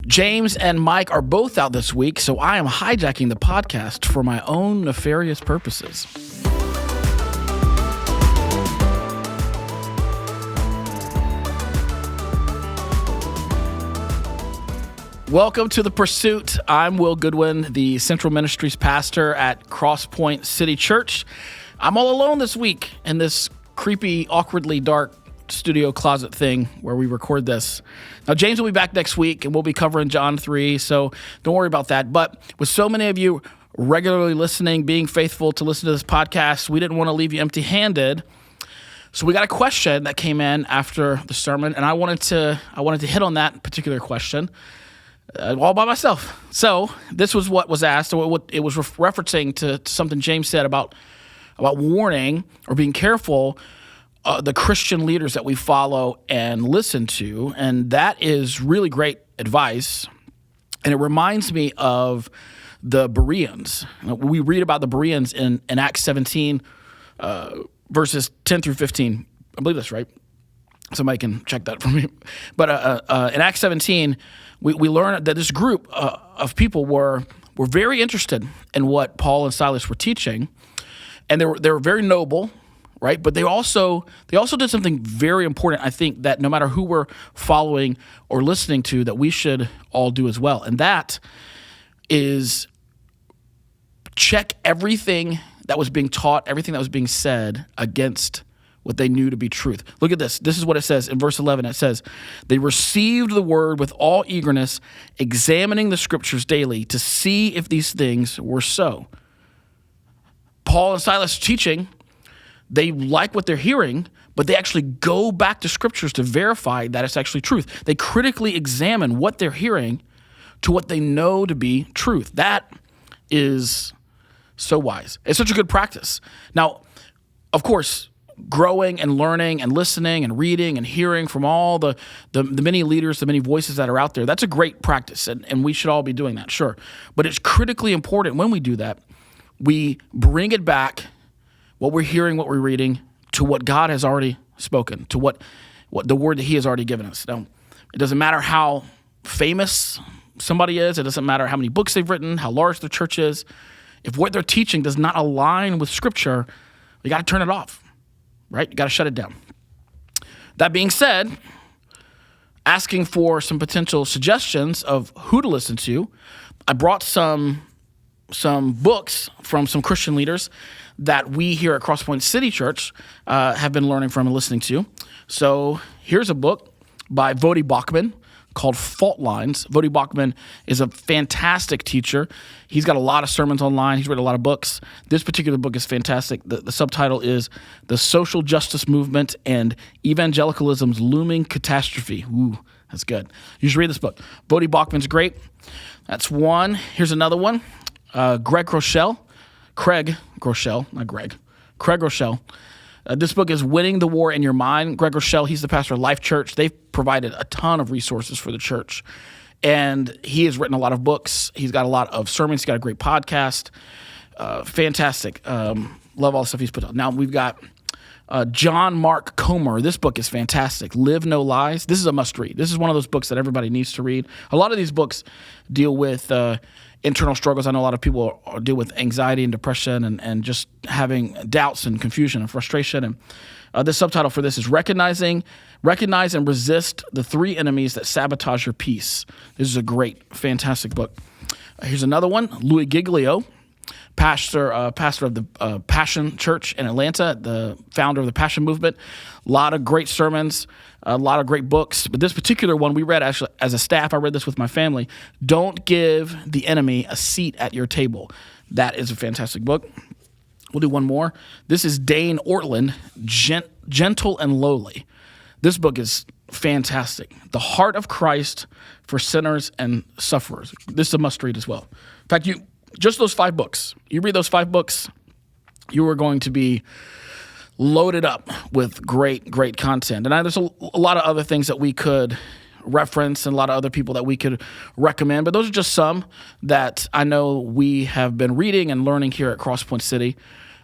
James and Mike are both out this week, so I am hijacking the podcast for my own nefarious purposes. Welcome to The Pursuit. I'm Will Goodwin, the Central Ministries pastor at Crosspoint City Church. I'm all alone this week in this creepy, awkwardly dark studio closet thing where we record this. Now, James will be back next week, and we'll be covering John 3, so don't worry about that. But with so many of you regularly listening, being faithful to listen to this podcast, we didn't want to leave you empty-handed. So we got a question that came in after the sermon, and I wanted to hit on that particular question. All by myself. So this was what was asked, or what it was referencing to something James said about warning or being careful the Christian leaders that we follow and listen to, and that is really great advice. And it reminds me of the Bereans. We read about the Bereans in Acts 17, verses 10 through 15. I believe that's right. Somebody can check that for me. But in Acts 17, we learn that this group of people were very interested in what Paul and Silas were teaching, and they were very noble, right? But they also did something very important, I think, that no matter who we're following or listening to, that we should all do as well, and that is check everything that was being taught, everything that was being said against what they knew to be truth. Look at this. This is what it says in verse 11. It says, they received the word with all eagerness, examining the scriptures daily to see if these things were so. Paul and Silas teaching, they like what they're hearing, but they actually go back to scriptures to verify that it's actually truth. They critically examine what they're hearing to what they know to be truth. That is so wise. It's such a good practice. Now, of course, growing and learning and listening and reading and hearing from all the many leaders, the many voices that are out there, that's a great practice, and we should all be doing that, sure. But it's critically important when we do that, we bring it back, what we're hearing, what we're reading, to what God has already spoken, to what the word that he has already given us. Now, it doesn't matter how famous somebody is, it doesn't matter how many books they've written, how large their church is. If what they're teaching does not align with Scripture, you got to turn it off. Right? You got to shut it down. That being said, asking for some potential suggestions of who to listen to, I brought some books from some Christian leaders that we here at Crosspoint City Church have been learning from and listening to. So here's a book by Voddie Baucham called Fault Lines. Voddie Baucham is a fantastic teacher. He's got a lot of sermons online. He's written a lot of books. This particular book is fantastic. The subtitle is The Social Justice Movement and Evangelicalism's Looming Catastrophe. Ooh, that's good. You should read this book. Voddie Baucham's great. That's one. Here's another one. Craig Groeschel. This book is Winning the War in Your Mind. Craig Groeschel, he's the pastor of Life Church. They've provided a ton of resources for the church. And he has written a lot of books. He's got a lot of sermons. He's got a great podcast. Fantastic. Love all the stuff he's put out. Now we've got John Mark Comer. This book is fantastic. Live No Lies. This is a must read. This is one of those books that everybody needs to read. A lot of these books deal with internal struggles. I know a lot of people deal with anxiety and depression and just having doubts and confusion and frustration. And the subtitle for this is Recognize and Resist the Three Enemies That Sabotage Your Peace. This is a great, fantastic book. Here's another one. Louis Giglio, pastor of the Passion Church in Atlanta, the founder of the Passion Movement. A lot of great sermons, a lot of great books. But this particular one we read actually as a staff. I read this with my family. Don't Give the Enemy a Seat at Your Table. That is a fantastic book. We'll do one more. This is Dane Ortlund, Gentle and Lowly. This book is fantastic. The Heart of Christ for Sinners and Sufferers. This is a must-read as well. In fact, just those 5 books. You read those 5 books, you are going to be loaded up with great, great content. And there's a lot of other things that we could reference and a lot of other people that we could recommend, but those are just some that I know we have been reading and learning here at Crosspoint City.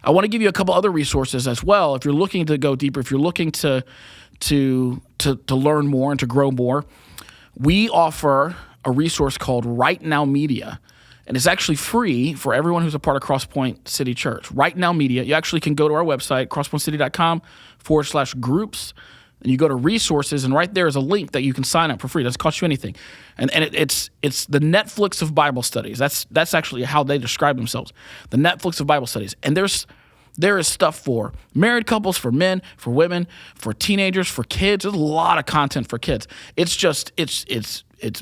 I want to give you a couple other resources as well. If you're looking to go deeper, if you're looking to learn more and to grow more, we offer a resource called Right Now Media. And it's actually free for everyone who's a part of Crosspoint City Church. Right Now Media. You actually can go to our website, crosspointcity.com/groups. And you go to resources, and right there is a link that you can sign up for free. It doesn't cost you anything. And it's the Netflix of Bible studies. That's actually how they describe themselves. The Netflix of Bible studies. And there is stuff for married couples, for men, for women, for teenagers, for kids. There's a lot of content for kids. It's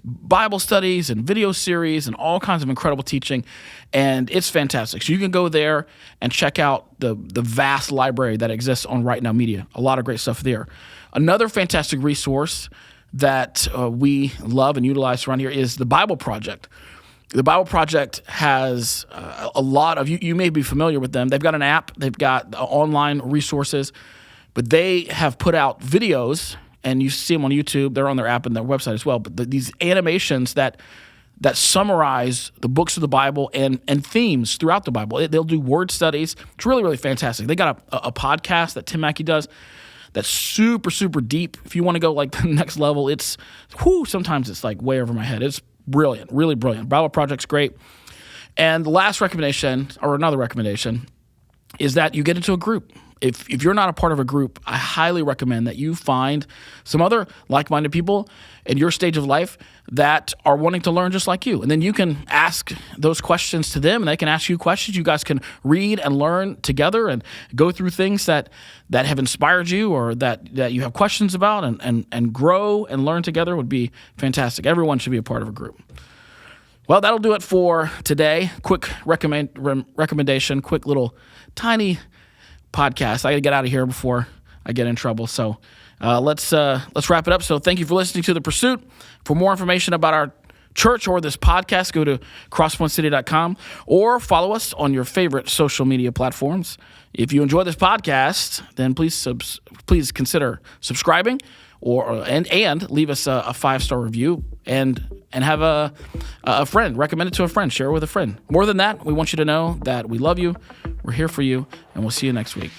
Bible studies and video series and all kinds of incredible teaching, and it's fantastic. So you can go there and check out the vast library that exists on Right Now Media. A lot of great stuff there. Another fantastic resource that we love and utilize around here is the Bible Project. The Bible Project has a lot of, you may be familiar with them. They've got an app, they've got online resources, but they have put out videos, and you see them on YouTube. They're on their app and their website as well. But these animations that summarize the books of the Bible and themes throughout the Bible. They'll do word studies. It's really, really fantastic. They got a podcast that Tim Mackey does that's super, super deep. If you want to go like the next level, sometimes it's like way over my head. It's brilliant, really brilliant. Bible Project's great. And the last recommendation, or another recommendation, is that you get into a group. If you're not a part of a group, I highly recommend that you find some other like-minded people in your stage of life that are wanting to learn just like you. And then you can ask those questions to them, and they can ask you questions. You guys can read and learn together and go through things that have inspired you or that you have questions about, and grow and learn together would be fantastic. Everyone should be a part of a group. Well, that'll do it for today. Quick recommendation, quick little tiny podcast. I got to get out of here before I get in trouble. So let's wrap it up. So thank you for listening to The Pursuit. For more information about our church or this podcast, go to crosspointcity.com or follow us on your favorite social media platforms. If you enjoy this podcast, then please consider subscribing and leave us a 5-star review and have a friend. Recommend it to a friend. Share it with a friend. More than that, we want you to know that we love you. We're here for you, and we'll see you next week.